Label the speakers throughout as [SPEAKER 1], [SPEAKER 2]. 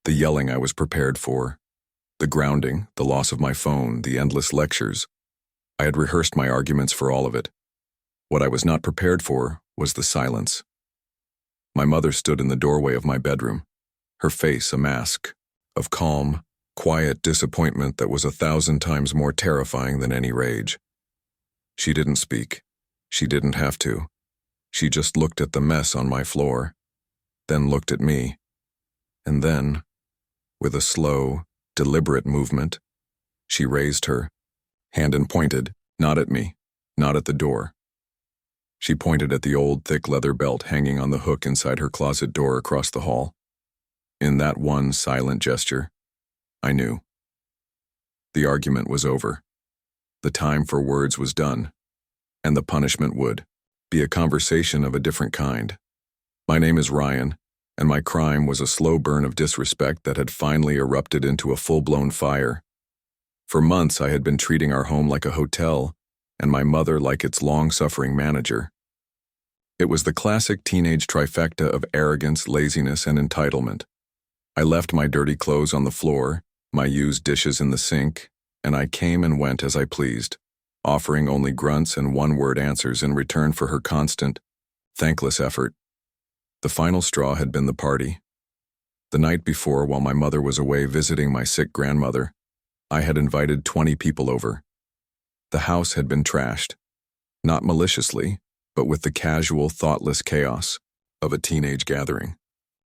[SPEAKER 1] The yelling I was prepared for. The grounding, the loss of my phone, the endless lectures. I had rehearsed my arguments for all of it. What I was not prepared for was the silence. My mother stood in the doorway of my bedroom, her face a mask of calm, quiet disappointment that was 1,000 times more terrifying than any rage. She didn't speak. She didn't have to. She just looked at the mess on my floor, then looked at me, and then, with a slow, deliberate movement, she raised her hand and pointed, not at me, not at the door. She pointed at the old, thick leather belt hanging on the hook inside her closet door across the hall. In that one silent gesture, I knew. The argument was over. The time for words was done, and the punishment would be a conversation of a different kind. My name is Ryan, and my crime was a slow burn of disrespect that had finally erupted into a full-blown fire. For months I had been treating our home like a hotel, and my mother like its long-suffering manager. It was the classic teenage trifecta of arrogance, laziness, and entitlement. I left my dirty clothes on the floor, my used dishes in the sink, and I came and went as I pleased, offering only grunts and one-word answers in return for her constant, thankless effort. The final straw had been the party. The night before, while my mother was away visiting my sick grandmother, I had invited 20 people over. The house had been trashed, not maliciously, but with the casual, thoughtless chaos of a teenage gathering.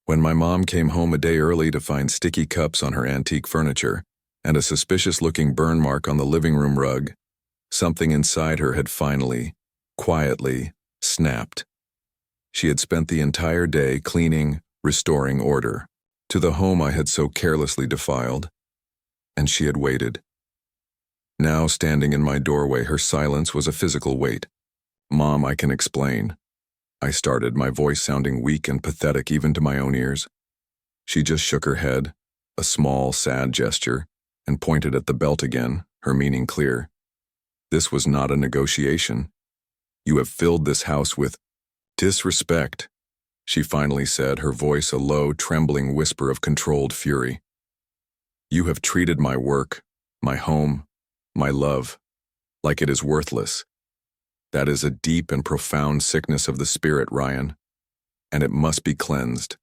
[SPEAKER 1] When my mom came home a day early to find sticky cups on her antique furniture and a suspicious-looking burn mark on the living room rug, something inside her had finally, quietly, snapped. She had spent the entire day cleaning, restoring order to the home I had so carelessly defiled, and she had waited. Now, standing in my doorway, her silence was a physical weight. "Mom, I can explain," I started, my voice sounding weak and pathetic even to my own ears. She just shook her head, a small, sad gesture, and pointed at the belt again, her meaning clear. "This was not a negotiation. You have filled this house with disrespect," she finally said, her voice a low, trembling whisper of controlled fury. "You have treated my work, my home, my love, like it is worthless. That is a deep and profound sickness of the spirit, Ryan, and it must be cleansed."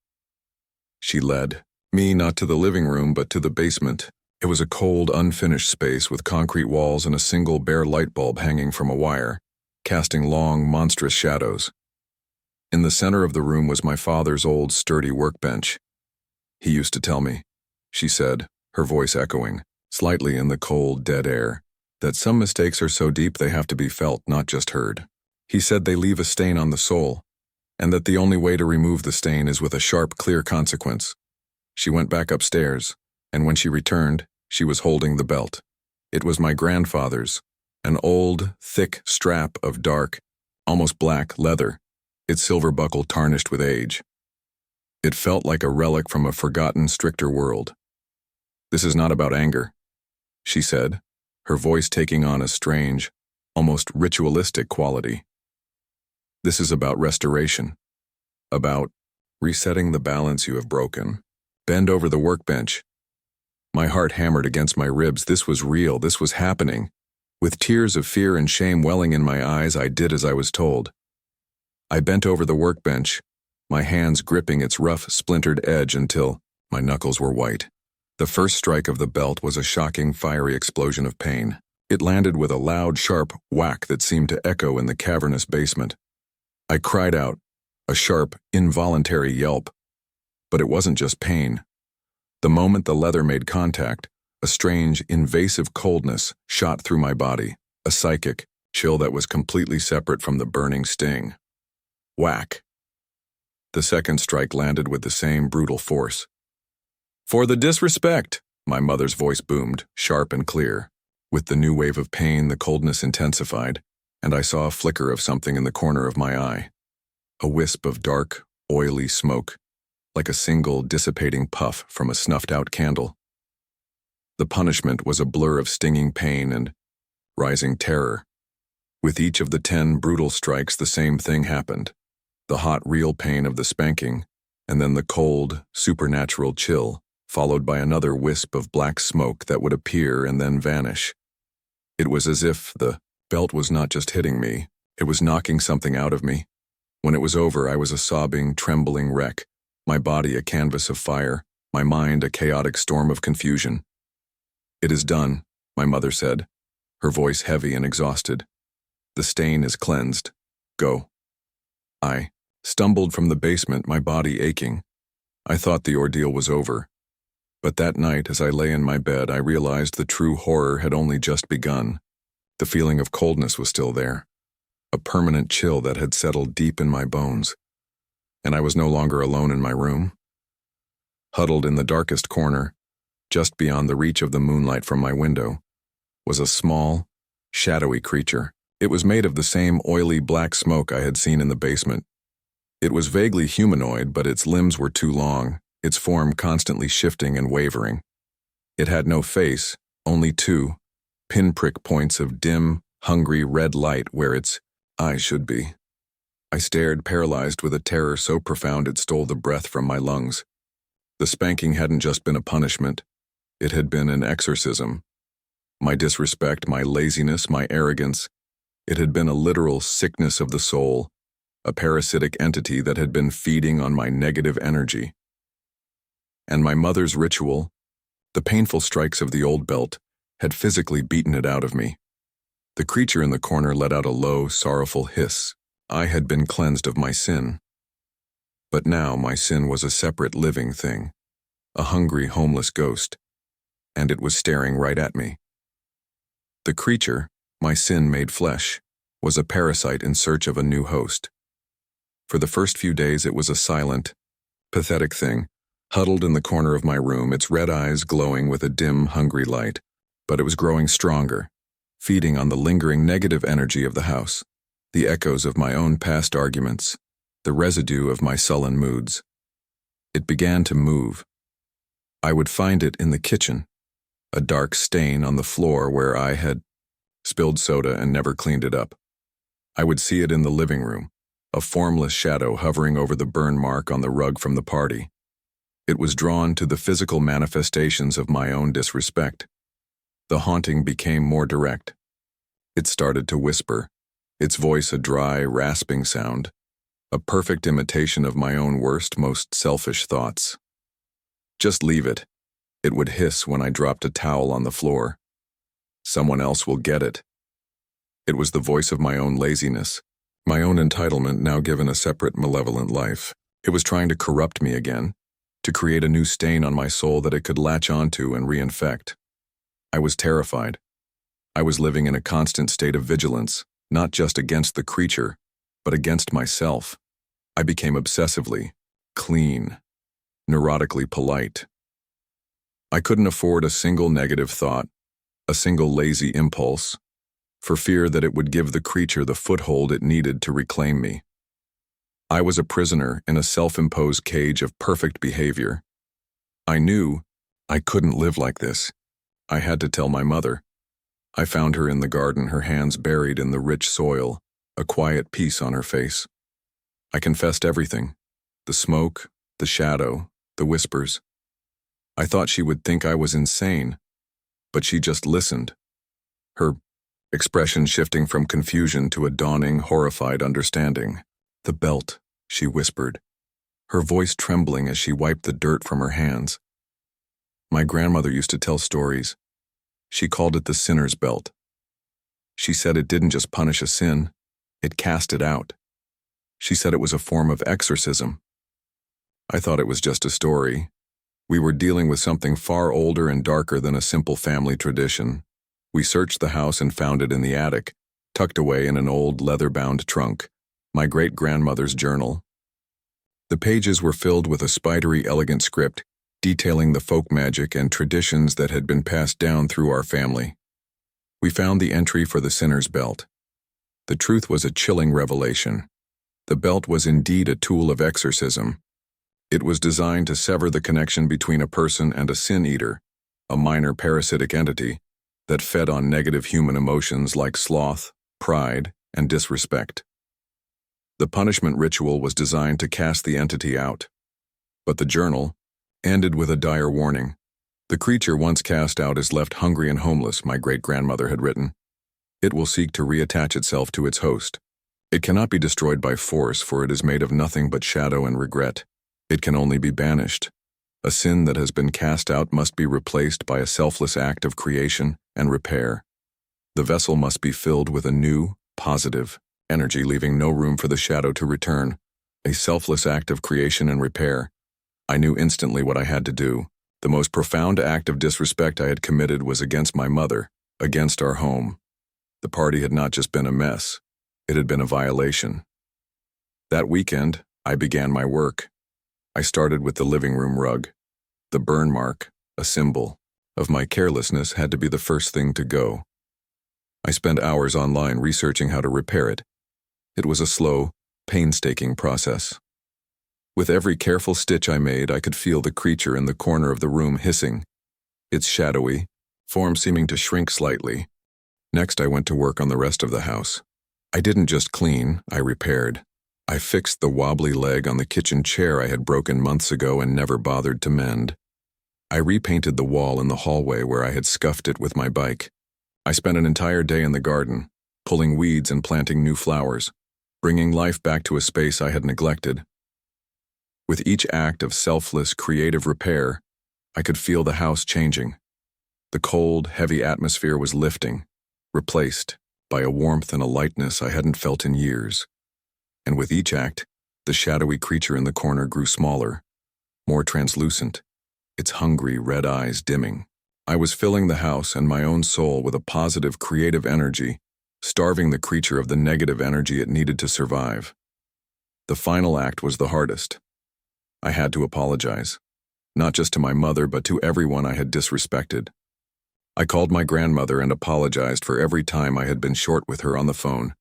[SPEAKER 1] She led me not to the living room, but to the basement. It was a cold, unfinished space with concrete walls and a single bare light bulb hanging from a wire, casting long, monstrous shadows. In the center of the room was my father's old, sturdy workbench. "He used to tell me," she said, her voice echoing, slightly in the cold, dead air, "that some mistakes are so deep they have to be felt, not just heard. He said they leave a stain on the soul, and that the only way to remove the stain is with a sharp, clear consequence." She went back upstairs, and when she returned, she was holding the belt. It was my grandfather's, an old, thick strap of dark, almost black leather, its silver buckle tarnished with age. It felt like a relic from a forgotten, stricter world. "This is not about anger," she said, her voice taking on a strange, almost ritualistic quality. "This is about restoration, about resetting the balance you have broken. Bend over the workbench." My heart hammered against my ribs. This was real. This was happening. With tears of fear and shame welling in my eyes, I did as I was told. I bent over the workbench, my hands gripping its rough, splintered edge until my knuckles were white. The first strike of the belt was a shocking, fiery explosion of pain. It landed with a loud, sharp whack that seemed to echo in the cavernous basement. I cried out, a sharp, involuntary yelp. But it wasn't just pain. The moment the leather made contact, a strange, invasive coldness shot through my body, a psychic chill that was completely separate from the burning sting. Whack. The second strike landed with the same brutal force. "For the disrespect," my mother's voice boomed, sharp and clear. With the new wave of pain, the coldness intensified, and I saw a flicker of something in the corner of my eye. A wisp of dark, oily smoke, like a single dissipating puff from a snuffed-out candle. The punishment was a blur of stinging pain and rising terror. With each of the 10 brutal strikes, the same thing happened. The hot, real pain of the spanking, and then the cold, supernatural chill, followed by another wisp of black smoke that would appear and then vanish. It was as if the belt was not just hitting me, it was knocking something out of me. When it was over, I was a sobbing, trembling wreck, my body a canvas of fire, my mind a chaotic storm of confusion. "It is done," my mother said, her voice heavy and exhausted. "The stain is cleansed. Go." I stumbled from the basement, my body aching. I thought the ordeal was over. But that night, as I lay in my bed, I realized the true horror had only just begun. The feeling of coldness was still there, a permanent chill that had settled deep in my bones. And I was no longer alone in my room. Huddled in the darkest corner, just beyond the reach of the moonlight from my window, was a small, shadowy creature. It was made of the same oily black smoke I had seen in the basement. It was vaguely humanoid, but its limbs were too long, its form constantly shifting and wavering. It had no face, only two pinprick points of dim, hungry red light where its eyes should be. I stared, paralyzed with a terror so profound it stole the breath from my lungs. The spanking hadn't just been a punishment, it had been an exorcism. My disrespect, my laziness, my arrogance, it had been a literal sickness of the soul, a parasitic entity that had been feeding on my negative energy. And my mother's ritual, the painful strikes of the old belt, had physically beaten it out of me. The creature in the corner let out a low, sorrowful hiss. I had been cleansed of my sin. But now my sin was a separate living thing, a hungry, homeless ghost, and it was staring right at me. The creature, my sin made flesh, was a parasite in search of a new host. For the first few days it was a silent, pathetic thing, huddled in the corner of my room, its red eyes glowing with a dim, hungry light. But it was growing stronger, feeding on the lingering negative energy of the house, the echoes of my own past arguments, the residue of my sullen moods. It began to move. I would find it in the kitchen, a dark stain on the floor where I had spilled soda and never cleaned it up. I would see it in the living room, a formless shadow hovering over the burn mark on the rug from the party. It was drawn to the physical manifestations of my own disrespect. The haunting became more direct. It started to whisper, its voice a dry, rasping sound, a perfect imitation of my own worst, most selfish thoughts. "Just leave it," it would hiss when I dropped a towel on the floor. "Someone else will get it." It was the voice of my own laziness, my own entitlement now given a separate malevolent life. It was trying to corrupt me again, to create a new stain on my soul that it could latch onto and reinfect. I was terrified. I was living in a constant state of vigilance, not just against the creature, but against myself. I became obsessively clean, neurotically polite. I couldn't afford a single negative thought, a single lazy impulse, for fear that it would give the creature the foothold it needed to reclaim me. I was a prisoner in a self-imposed cage of perfect behavior. I knew I couldn't live like this. I had to tell my mother. I found her in the garden, her hands buried in the rich soil, a quiet peace on her face. I confessed everything, the smoke, the shadow, the whispers. I thought she would think I was insane, but she just listened, her expression shifting from confusion to a dawning, horrified understanding. "The belt," she whispered, her voice trembling as she wiped the dirt from her hands. My grandmother used to tell stories. She called it the sinner's belt. She said it didn't just punish a sin, it cast it out. She said it was a form of exorcism. I thought it was just a story. We were dealing with something far older and darker than a simple family tradition. We searched the house and found it in the attic, tucked away in an old leather-bound trunk, my great-grandmother's journal. The pages were filled with a spidery, elegant script detailing the folk magic and traditions that had been passed down through our family. We found the entry for the sinner's belt. The truth was a chilling revelation. The belt was indeed a tool of exorcism. It was designed to sever the connection between a person and a sin-eater, a minor parasitic entity that fed on negative human emotions like sloth, pride, and disrespect. The punishment ritual was designed to cast the entity out. But the journal, ended with a dire warning. The creature once cast out is left hungry and homeless, my great-grandmother had written. It will seek to reattach itself to its host. It cannot be destroyed by force, for it is made of nothing but shadow and regret. It can only be banished. A sin that has been cast out must be replaced by a selfless act of creation and repair. The vessel must be filled with a new, positive energy, leaving no room for the shadow to return. A selfless act of creation and repair. I knew instantly what I had to do. The most profound act of disrespect I had committed was against my mother, against our home. The party had not just been a mess, it had been a violation. That weekend, I began my work. I started with the living room rug. The burn mark, a symbol of my carelessness, had to be the first thing to go. I spent hours online researching how to repair it. It was a slow, painstaking process. With every careful stitch I made, I could feel the creature in the corner of the room hissing, its shadowy form seeming to shrink slightly. Next, I went to work on the rest of the house. I didn't just clean, I repaired. I fixed the wobbly leg on the kitchen chair I had broken months ago and never bothered to mend. I repainted the wall in the hallway where I had scuffed it with my bike. I spent an entire day in the garden, pulling weeds and planting new flowers, bringing life back to a space I had neglected. With each act of selfless, creative repair, I could feel the house changing. The cold, heavy atmosphere was lifting, replaced by a warmth and a lightness I hadn't felt in years. And with each act, the shadowy creature in the corner grew smaller, more translucent, its hungry red eyes dimming. I was filling the house and my own soul with a positive, creative energy, starving the creature of the negative energy it needed to survive. The final act was the hardest. I had to apologize, not just to my mother, but to everyone I had disrespected. I called my grandmother and apologized for every time I had been short with her on the phone.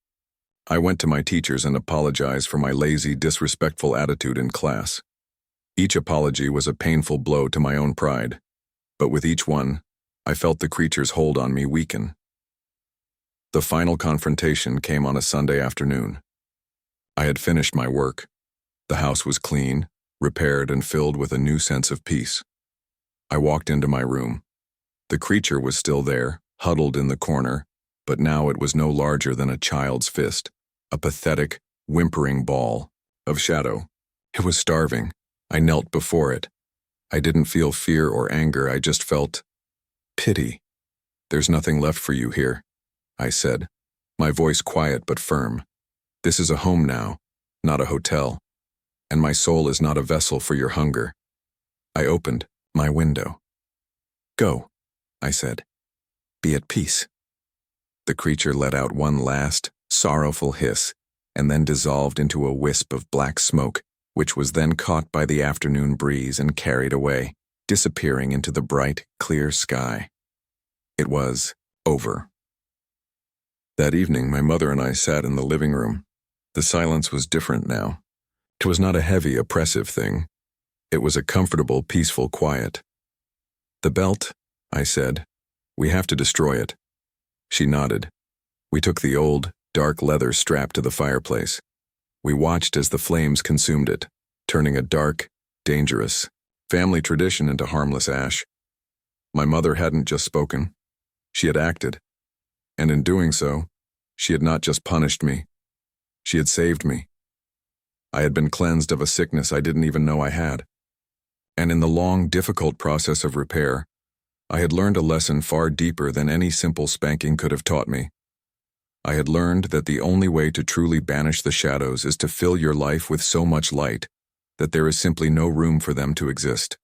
[SPEAKER 1] I went to my teachers and apologized for my lazy, disrespectful attitude in class. Each apology was a painful blow to my own pride, but with each one, I felt the creature's hold on me weaken. The final confrontation came on a Sunday afternoon. I had finished my work. The house was clean, repaired, and filled with a new sense of peace. I walked into my room. The creature was still there, huddled in the corner, but now it was no larger than a child's fist, a pathetic, whimpering ball of shadow. It was starving. I knelt before it. I didn't feel fear or anger, I just felt pity. "There's nothing left for you here," I said, my voice quiet but firm. "This is a home now, not a hotel. And my soul is not a vessel for your hunger." I opened my window. "Go," I said. "Be at peace." The creature let out one last, sorrowful hiss, and then dissolved into a wisp of black smoke, which was then caught by the afternoon breeze and carried away, disappearing into the bright, clear sky. It was over. That evening, my mother and I sat in the living room. The silence was different now. It was not a heavy, oppressive thing. It was a comfortable, peaceful quiet. "The belt," I said. "We have to destroy it." She nodded. We took the old, dark leather strap to the fireplace. We watched as the flames consumed it, turning a dark, dangerous family tradition into harmless ash. My mother hadn't just spoken. She had acted. And in doing so, she had not just punished me. She had saved me. I had been cleansed of a sickness I didn't even know I had. And in the long, difficult process of repair, I had learned a lesson far deeper than any simple spanking could have taught me. I had learned that the only way to truly banish the shadows is to fill your life with so much light that there is simply no room for them to exist.